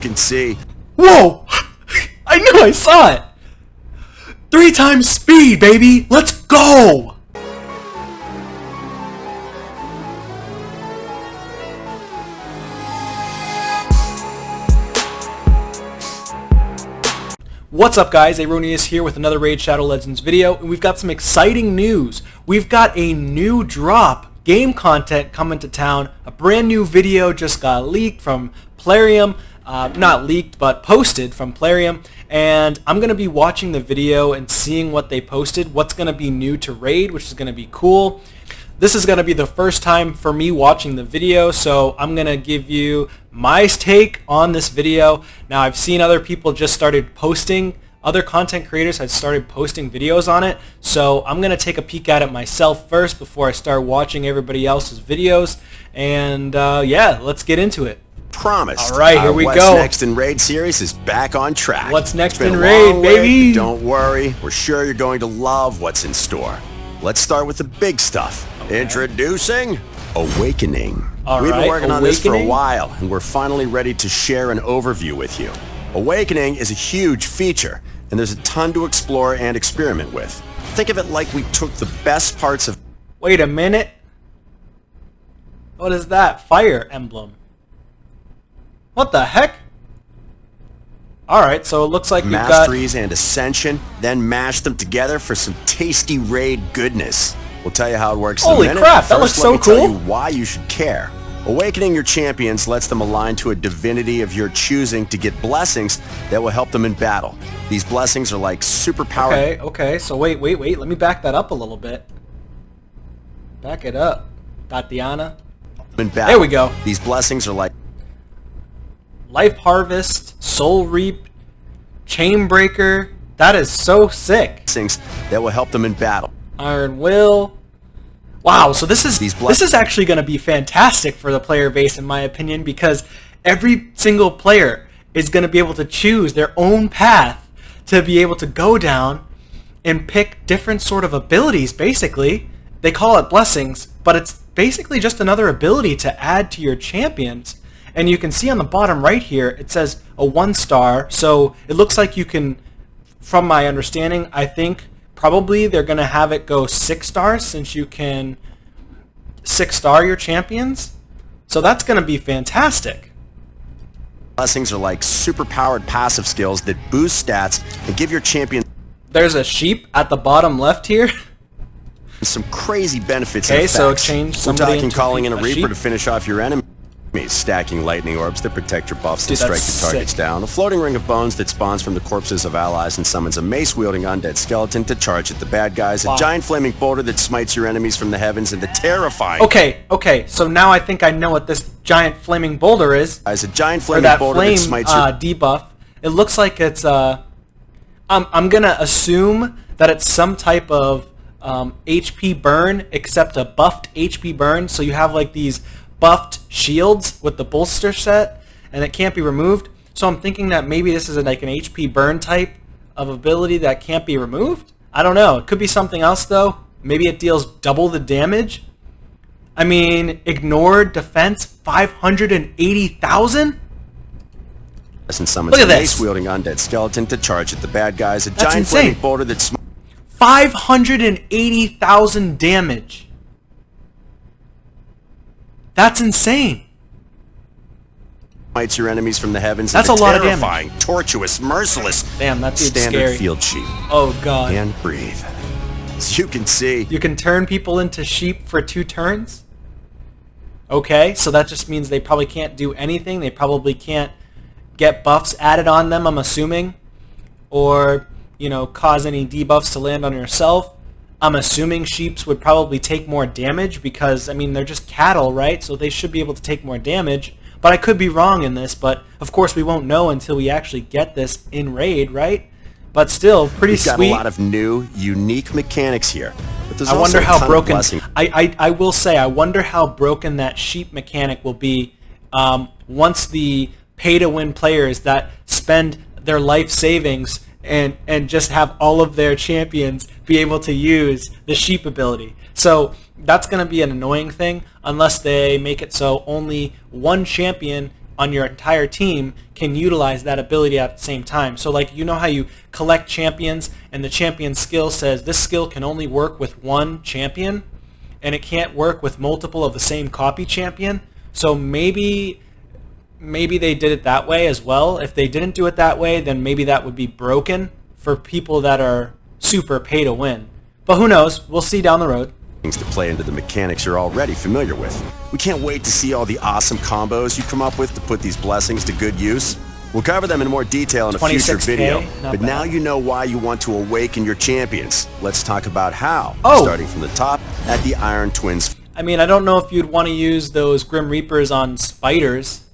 can see. Whoa! I knew I saw it! 3 times speed, baby! Let's go! What's up, guys? Aroneous here with another Raid Shadow Legends video, and we've got some exciting news. We've got a new drop, game content coming to town. A brand new video just got leaked from Plarium. Not leaked, but posted from Plarium. And I'm going to be watching the video and seeing what they posted, what's going to be new to Raid, which is going to be cool. This is going to be the first time for me watching the video, so I'm going to give you my take on this video. Now, I've seen other people just started posting, other content creators had started posting videos on it, so I'm going to take a peek at it myself first before I start watching everybody else's videos. And yeah, let's get into it. Promised. All right, here we What's go. Next in Raid series is back on track. What's next It's been in a Raid, long baby? wait, Don't worry, we're sure you're going to love what's in store. Let's start with the big stuff. Okay. Introducing Awakening. We've been working on this for a while, and we're finally ready to share an overview with you. Awakening is a huge feature, and there's a ton to explore and experiment with. Think of it like we took the best parts of... Wait a minute. What is that? Fire emblem. What the heck? Alright, so it looks like we've got... Masteries and Ascension, then mash them together for some tasty Raid goodness. We'll tell you how it works in a minute. Holy crap, that looks so cool. Let me tell you why you should care. Awakening your champions lets them align to a divinity of your choosing to get blessings that will help them in battle. These blessings are like superpowered... Okay, so wait, let me back that up a little bit. Back it up, Tatiana. There we go. These blessings are like... Life Harvest, Soul Reap, Chain Breaker. That is so sick. Things that will help them in battle. Iron Will. Wow, so this is actually going to be fantastic for the player base, in my opinion, because every single player is going to be able to choose their own path to be able to go down and pick different sort of abilities, basically. They call it blessings, but it's basically just another ability to add to your champions. And you can see on the bottom right here, it says a 1-star, so it looks like you can, from my understanding, I think probably they're going to have it go 6 stars since you can 6-star your champions. So that's going to be fantastic. Blessings are like super-powered passive skills that boost stats and give your champion... There's a sheep at the bottom left here. Some crazy benefits and effects. So change somebody into calling in a Reaper sheep to finish off your enemy. Stacking lightning orbs that protect your buffs and strike your targets down. A floating ring of bones that spawns from the corpses of allies and summons a mace-wielding undead skeleton to charge at the bad guys. A giant flaming boulder that smites your enemies from the heavens, and the terrifying... Okay, so now I think I know what this giant flaming boulder is. As a giant flaming boulder that smites your... debuff. It looks like it's, I'm gonna assume that it's some type of HP burn, except a buffed HP burn, so you have like these buffed shields with the bolster set, and it can't be removed. So I'm thinking that maybe this is like an HP burn type of ability that can't be removed. I don't know. It could be something else though. Maybe it deals double the damage. I mean, ignored defense 580,000. And summons a mace-wielding undead skeleton to charge at the bad guys. A giant flaming boulder that 580,000 damage. That's insane. Smites your enemies from the heavens. That's a lot of damage. Tortuous, merciless. Damn, that dude's standard scary. Field sheep. Oh god. And breathe. As you can see, you can turn people into sheep for 2 turns. Okay, so that just means they probably can't do anything. They probably can't get buffs added on them, I'm assuming, or cause any debuffs to land on yourself. I'm assuming sheeps would probably take more damage because, I mean, they're just cattle, right? So they should be able to take more damage. But I could be wrong in this, but of course we won't know until we actually get this in Raid, right? But still, pretty sweet. We've got a lot of new, unique mechanics here. But there's I also wonder how broken... I will say, I wonder how broken that sheep mechanic will be once the pay-to-win players that spend their life savings and just have all of their champions be able to use the sheep ability. So that's going to be an annoying thing unless they make it so only one champion on your entire team can utilize that ability at the same time. So like, you know how you collect champions and the champion skill says this skill can only work with one champion and it can't work with multiple of the same copy champion? So maybe they did it that way as well. If they didn't do it that way, then maybe that would be broken for people that are super pay to win. But who knows? We'll see down the road. Things to play into the mechanics you're already familiar with. We can't wait to see all the awesome combos you come up with to put these blessings to good use. We'll cover them in more detail in a future video, but now you know why you want to awaken your champions. Let's talk about how, starting from the top at the Iron Twins. I mean, I don't know if you'd want to use those Grim Reapers on spiders,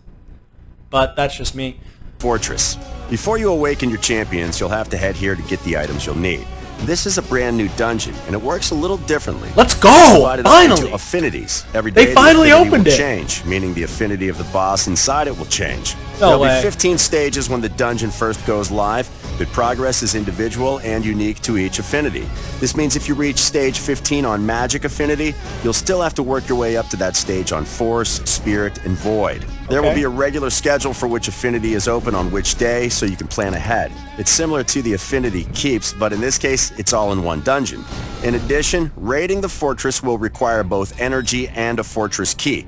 but that's just me. Fortress. Before you awaken your champions, you'll have to head here to get the items you'll need. This is a brand new dungeon, and it works a little differently. Let's go! Finally! Affinities. Every day they finally opened it. Change, meaning the affinity of the boss inside it will change. No way. There'll be 15 stages when the dungeon first goes live, but progress is individual and unique to each affinity. This means if you reach stage 15 on Magic Affinity, you'll still have to work your way up to that stage on Force, Spirit, and Void. There will be a regular schedule for which affinity is open on which day, so you can plan ahead. It's similar to the affinity keeps, but in this case, it's all in one dungeon. In addition, raiding the fortress will require both energy and a fortress key.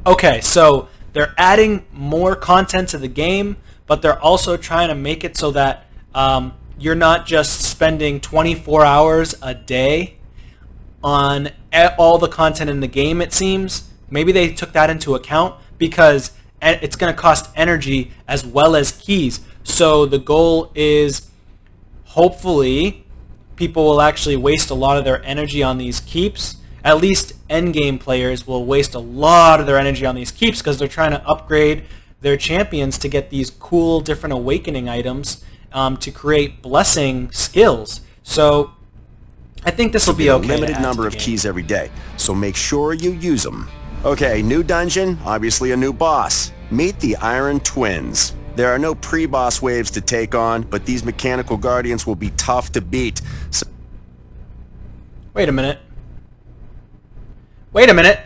Okay, so they're adding more content to the game, but they're also trying to make it so that you're not just spending 24 hours a day on all the content in the game, it seems. Maybe they took that into account because it's going to cost energy as well as keys. So the goal is hopefully people will actually waste a lot of their energy on these keeps. At least endgame players will waste a lot of their energy on these keeps because they're trying to upgrade their champions to get these cool different awakening items to create blessing skills. So I think this will be okay. A limited number of keys every day, so make sure you use them. Okay, new dungeon, obviously a new boss. Meet the Iron Twins. There are no pre-boss waves to take on, but these mechanical guardians will be tough to beat. Wait a minute. Wait a minute.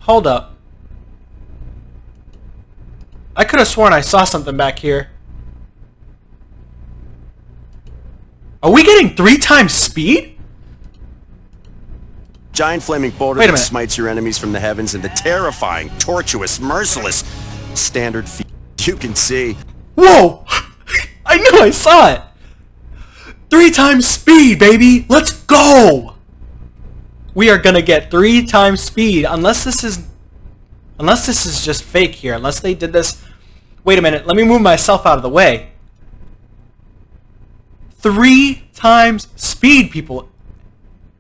Hold up. I could have sworn I saw something back here. Are we getting 3 times speed? Giant flaming boulder that smites your enemies from the heavens in the terrifying, tortuous, merciless standard feat. You can see. Whoa! I knew I saw it! 3 times speed, baby! Let's go! We are gonna get 3 times speed, unless this is just fake here. Unless they did this. Wait a minute, let me move myself out of the way. 3 times speed, people.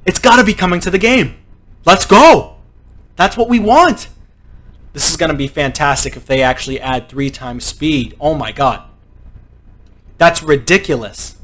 It's got to be coming to the game. Let's go. That's what we want. This is going to be fantastic if they actually add 3 times speed. Oh my god. That's ridiculous.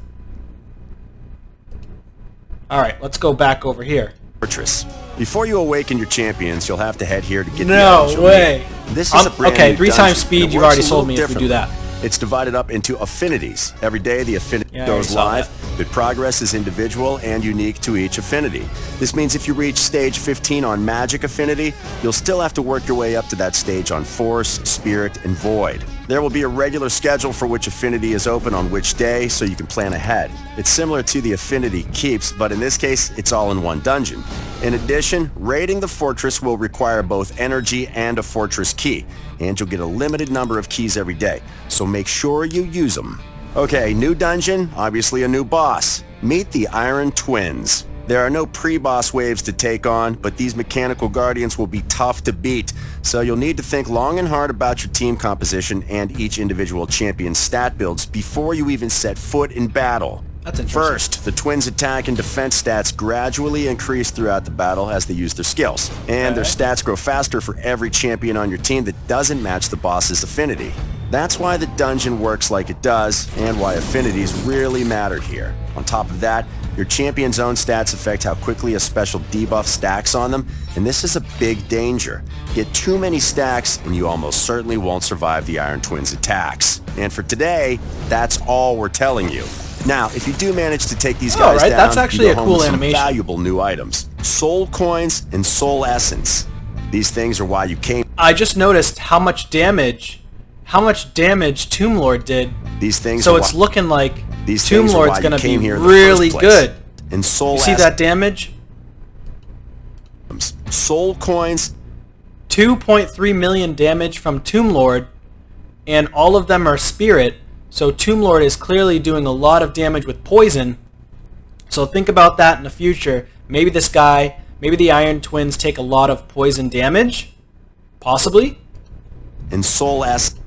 Alright, let's go back over here. Fortress. Before you awaken your champions, you'll have to head here to get no the way. This is a brand okay, new 3 times speed, you've already sold me if we do that. It's divided up into affinities. Every day the affinity goes live, but progress is individual and unique to each affinity. This means if you reach stage 15 on Magic Affinity, you'll still have to work your way up to that stage on Force, Spirit, and Void. There will be a regular schedule for which affinity is open on which day, so you can plan ahead. It's similar to the affinity keeps, but in this case, it's all in one dungeon. In addition, raiding the fortress will require both energy and a fortress key, and you'll get a limited number of keys every day, so make sure you use them. Okay, new dungeon, obviously a new boss. Meet the Iron Twins. There are no pre-boss waves to take on, but these mechanical guardians will be tough to beat, so you'll need to think long and hard about your team composition and each individual champion's stat builds before you even set foot in battle. That's interesting. First, the twins' attack and defense stats gradually increase throughout the battle as they use their skills, and their stats grow faster for every champion on your team that doesn't match the boss's affinity. That's why the dungeon works like it does, and why affinities really matter here. On top of that, your champion's own stats affect how quickly a special debuff stacks on them, and this is a big danger. Get too many stacks, and you almost certainly won't survive the Iron Twins' attacks. And for today, that's all we're telling you. Now, if you do manage to take these guys down, that's actually you a go home cool with some animation. valuable new items. soul coins, and soul essence. These things are why you came. I just noticed how much damage Tomb Lord did. These things. So it's looking like these Tomb Lord's gonna be really good. And soul. You see that damage? Soul coins. 2.3 million damage from Tomb Lord, and all of them are spirit. So Tomb Lord is clearly doing a lot of damage with poison. So think about that in the future. Maybe this guy, maybe the Iron Twins take a lot of poison damage. Possibly. And soul essence.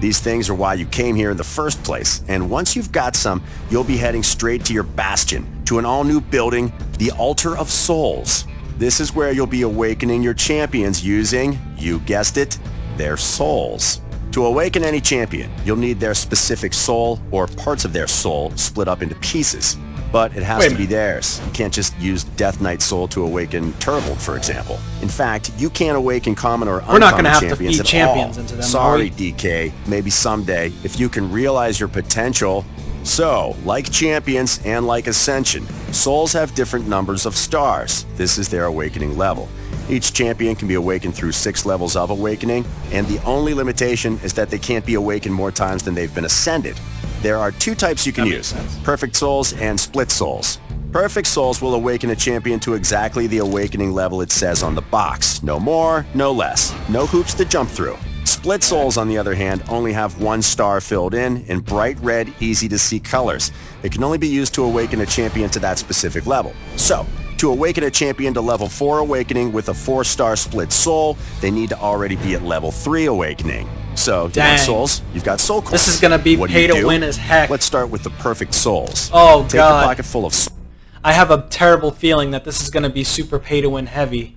These things are why you came here in the first place, and once you've got some, you'll be heading straight to your bastion, to an all-new building, the Altar of Souls. This is where you'll be awakening your champions using, you guessed it, their souls. To awaken any champion, you'll need their specific soul, or parts of their soul, split up into pieces. But it has to be theirs. You can't just use Death Knight's soul to awaken Turtle, for example. In fact, you can't awaken common or uncommon champions. We're not going to have to feed champions into them. Sorry, DK. Maybe someday, if you can realize your potential. So, like champions and like Ascension, souls have different numbers of stars. This is their awakening level. Each champion can be awakened through 6 levels of awakening, and the only limitation is that they can't be awakened more times than they've been ascended. There are 2 types you can use, Perfect Souls and Split Souls. Perfect Souls will awaken a champion to exactly the awakening level it says on the box. No more, no less. No hoops to jump through. Split Souls, on the other hand, only have 1 star filled in bright red, easy-to-see colors. It can only be used to awaken a champion to that specific level. So, to awaken a champion to level 4 awakening with a 4-star Split Soul, they need to already be at level 3 awakening. So, you want souls? You've got soul coins. This is going to be pay to win as heck. Let's start with the perfect souls. Oh, Take God. a pocket full of souls. I have a terrible feeling that this is going to be super pay to win heavy.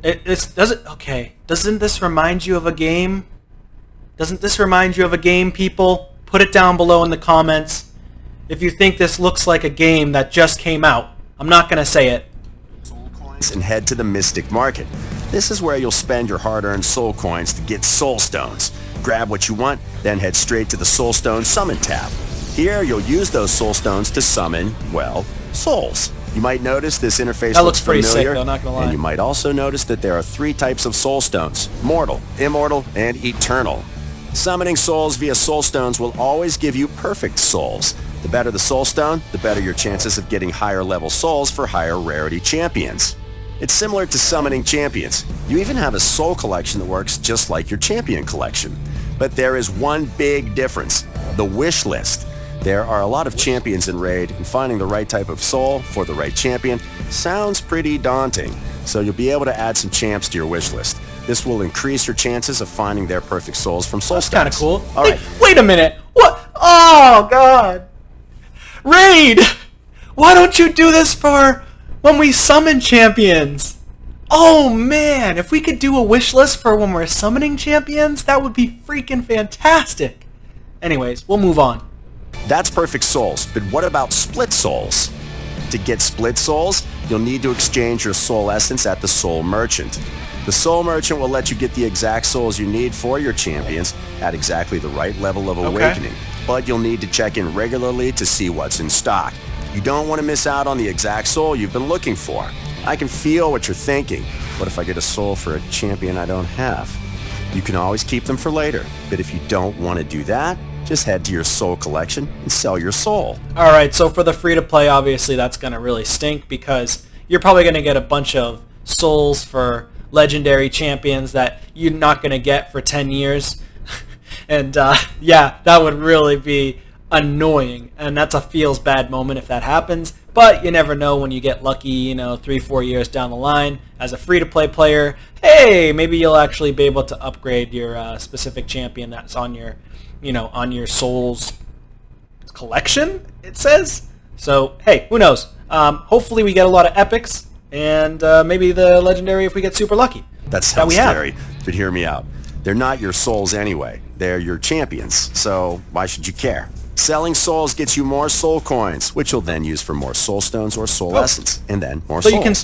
Okay. Doesn't this remind you of a game? Doesn't this remind you of a game, people? Put it down below in the comments if you think this looks like a game that just came out. I'm not going to say it. Soul coins and head to the Mystic Market. This is where you'll spend your hard-earned soul coins to get soul stones. Grab what you want, then head straight to the Soul Stone Summon tab. Here, you'll use those soul stones to summon, well, souls. You might notice this interface looks pretty familiar, sick, though, not gonna lie. And you might also notice that there are 3 types of soul stones: mortal, immortal, and eternal. Summoning souls via soul stones will always give you perfect souls. The better the soul stone, the better your chances of getting higher level souls for higher rarity champions. It's similar to summoning champions. You even have a soul collection that works just like your champion collection. But there is one big difference: the wish list. There are a lot of champions in Raid, and finding the right type of soul for the right champion sounds pretty daunting. So you'll be able to add some champs to your wish list. This will increase your chances of finding their perfect souls from soul stones. That's kind of cool. All right. Hey, wait a minute. What? Oh, God. Raid! Why don't you do this for when we summon champions? Oh, man. If we could do a wish list for when we're summoning champions, that would be freaking fantastic. Anyways, we'll move on. That's perfect souls, but what about split souls? To get split souls, you'll need to exchange your soul essence at the Soul Merchant. The Soul Merchant will let you get the exact souls you need for your champions at exactly the right level of awakening, but you'll need to check in regularly to see what's in stock. You don't want to miss out on the exact soul you've been looking for. I can feel what you're thinking. What if I get a soul for a champion I don't have? You can always keep them for later, but if you don't want to do that, just head to your soul collection and sell your soul. Alright, so for the free-to-play, obviously that's going to really stink because you're probably going to get a bunch of souls for legendary champions that you're not going to get for 10 years. And yeah, that would really be annoying. And that's a feels bad moment if that happens. But you never know when you get lucky, 3-4 years down the line. As a free-to-play player, hey, maybe you'll actually be able to upgrade your specific champion that's on your on your souls collection, it says. So, hey, who knows? Hopefully we get a lot of epics, and maybe the legendary if we get super lucky. That sounds scary, but hear me out. They're not your souls anyway. They're your champions, so why should you care? Selling souls gets you more soul coins, which you'll then use for more soul stones or soul essence, and then more souls. You can,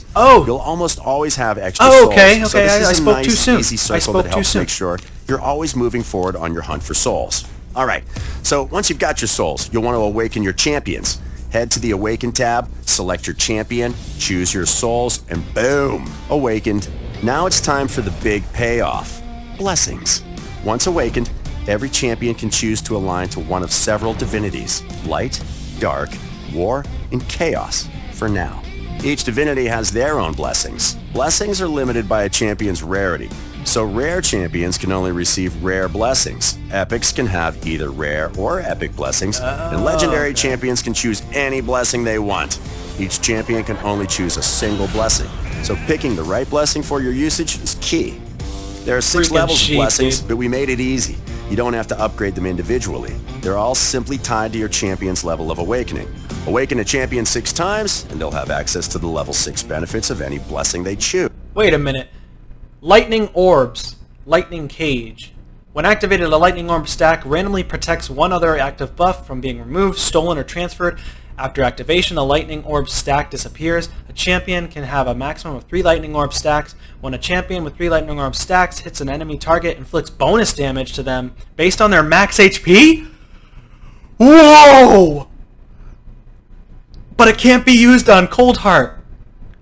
You'll almost always have extra souls. Okay, so this is I spoke too soon. Easy circle that helps make sure you're always moving forward on your hunt for souls. All right, so once you've got your souls, you'll want to awaken your champions. Head to the Awaken tab, select your champion, choose your souls, and boom, awakened. Now it's time for the big payoff. Blessings. Once awakened, every champion can choose to align to one of several divinities: light, dark, war, and chaos, for now. Each divinity has their own blessings. Blessings are limited by a champion's rarity, so rare champions can only receive rare blessings. Epics can have either rare or epic blessings, and legendary champions can choose any blessing they want. Each champion can only choose a single blessing, so picking the right blessing for your usage is key. There are 6 levels of blessings, but we made it easy. You don't have to upgrade them individually. They're all simply tied to your champion's level of awakening. Awaken a champion 6 times, and they'll have access to the level 6 benefits of any blessing they choose. Wait a minute. Lightning Orbs. Lightning Cage. When activated, a Lightning Orb stack randomly protects one other active buff from being removed, stolen, or transferred. After activation, a Lightning Orb stack disappears. A champion can have a maximum of 3 Lightning Orb stacks. When a champion with 3 Lightning Orb stacks hits an enemy target, inflicts bonus damage to them based on their max HP? Whoa! But it can't be used on Coldheart.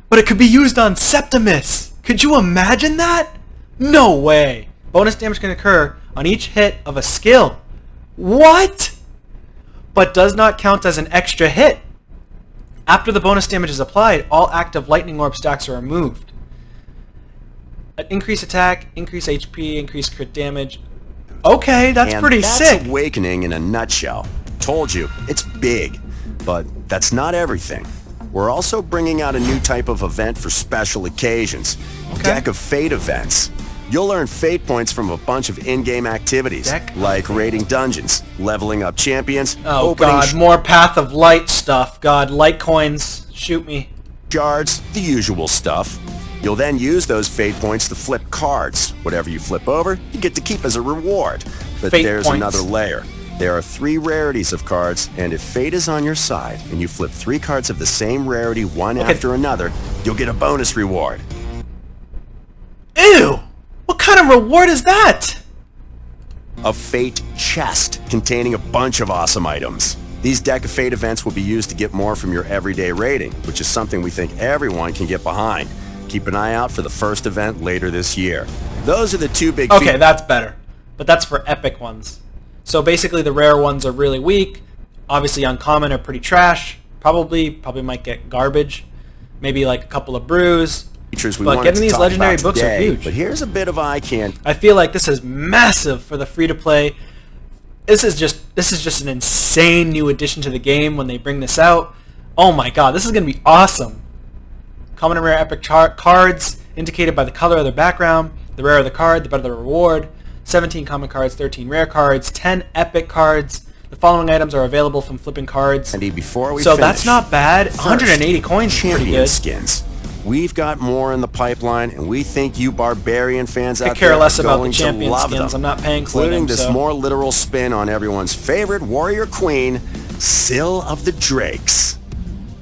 But it could be used on Septimus. Could you imagine that? No way. Bonus damage can occur on each hit of a skill. What? But does not count as an extra hit. After the bonus damage is applied, all active Lightning Orb stacks are removed. Increase attack, increase HP, increase crit damage. Okay, that's pretty sick. That's Awakening in a nutshell. Told you, it's big. But that's not everything. We're also bringing out a new type of event for special occasions. Deck of Fate events. You'll earn fate points from a bunch of in-game activities, like raiding dungeons, leveling up champions, God, more Path of Light stuff. God, light coins, shoot me. Shards, the usual stuff. You'll then use those fate points to flip cards. Whatever you flip over, you get to keep as a reward. But there's another layer. There are 3 rarities of cards, and if fate is on your side, and you flip 3 cards of the same rarity one after another, you'll get a bonus reward. Ew! What kind of reward is that? A fate chest containing a bunch of awesome items. These Deck of Fate events will be used to get more from your everyday rating, which is something we think everyone can get behind. Keep an eye out for the first event later this year. Those are the 2 big Okay, that's better. But that's for epic ones. So basically the rare ones are really weak. Obviously uncommon are pretty trash. Probably might get garbage. Maybe like a couple of brews. But getting these legendary books are huge. But here's a bit of eye candy. I feel like this is massive for the free-to-play. This is just an insane new addition to the game when they bring this out. Oh my god, this is going to be awesome. Common and rare epic cards indicated by the color of their background. The rarer the card, the better the reward. 17 common cards, 13 rare cards, 10 epic cards. The following items are available from flipping cards. So finish, that's not bad. 180 coins is pretty good. Skins. We've got more in the pipeline, and we think you barbarian fans out there care less are about going the champion to love skins. them, I'm not paying for them. including this more literal spin on everyone's favorite warrior queen, Syl of the Drakes.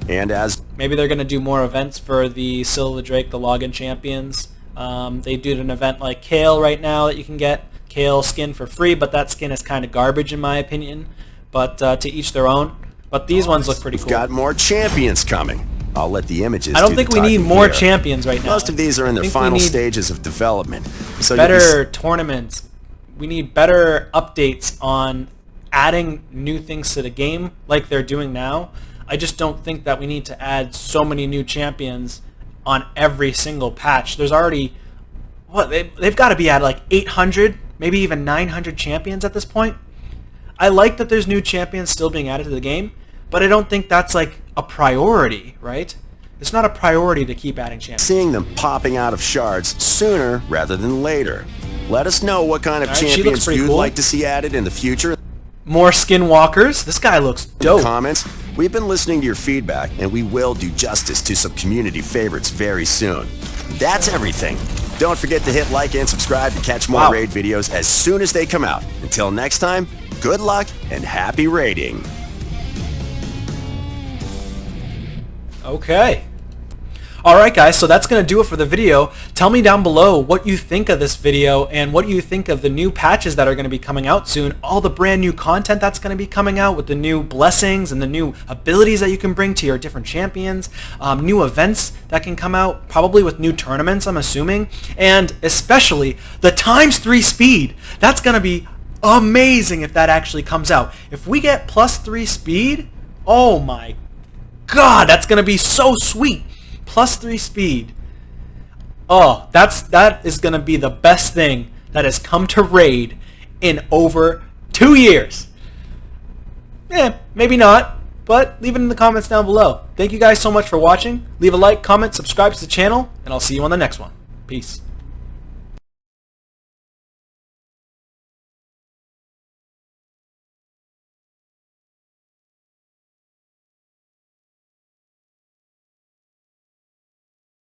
And as maybe they're going to do more events for the Syl of the Drake, the login champions. They do an event like Kale right now that you can get. Kale skin for free, but that skin is kind of garbage in my opinion. But to each their own. But these ones look pretty cool. We've got more champions coming. I'll let the images I don't think we need more champions right now. Most of these are in their final stages of development. So better tournaments. We need better updates on adding new things to the game like they're doing now. I just don't think that we need to add so many new champions on every single patch. There's already, they've got to be at like 800, maybe even 900 champions at this point. I like that there's new champions still being added to the game, but I don't think that's like a priority, right? It's not a priority to keep adding champions. Seeing them popping out of shards sooner rather than later. Let us know what kind of champions you'd like to see added in the future. More skinwalkers. This guy looks dope. Comments. We've been listening to your feedback, and we will do justice to some community favorites very soon. That's everything. Don't forget to hit like and subscribe to catch more raid videos as soon as they come out. Until next time, good luck and happy raiding. Okay. Alright guys, so that's going to do it for the video. Tell me down below what you think of this video and what you think of the new patches that are going to be coming out soon, all the brand new content that's going to be coming out with the new blessings and the new abilities that you can bring to your different champions, new events that can come out, probably with new tournaments I'm assuming, and especially the ×3 speed. That's going to be amazing if that actually comes out. If we get +3 speed, oh my god, that's going to be so sweet. +3 speed. Oh, that is going to be the best thing that has come to Raid in over 2 years. Maybe not, but leave it in the comments down below. Thank you guys so much for watching. Leave a like, comment, subscribe to the channel, and I'll see you on the next one. Peace.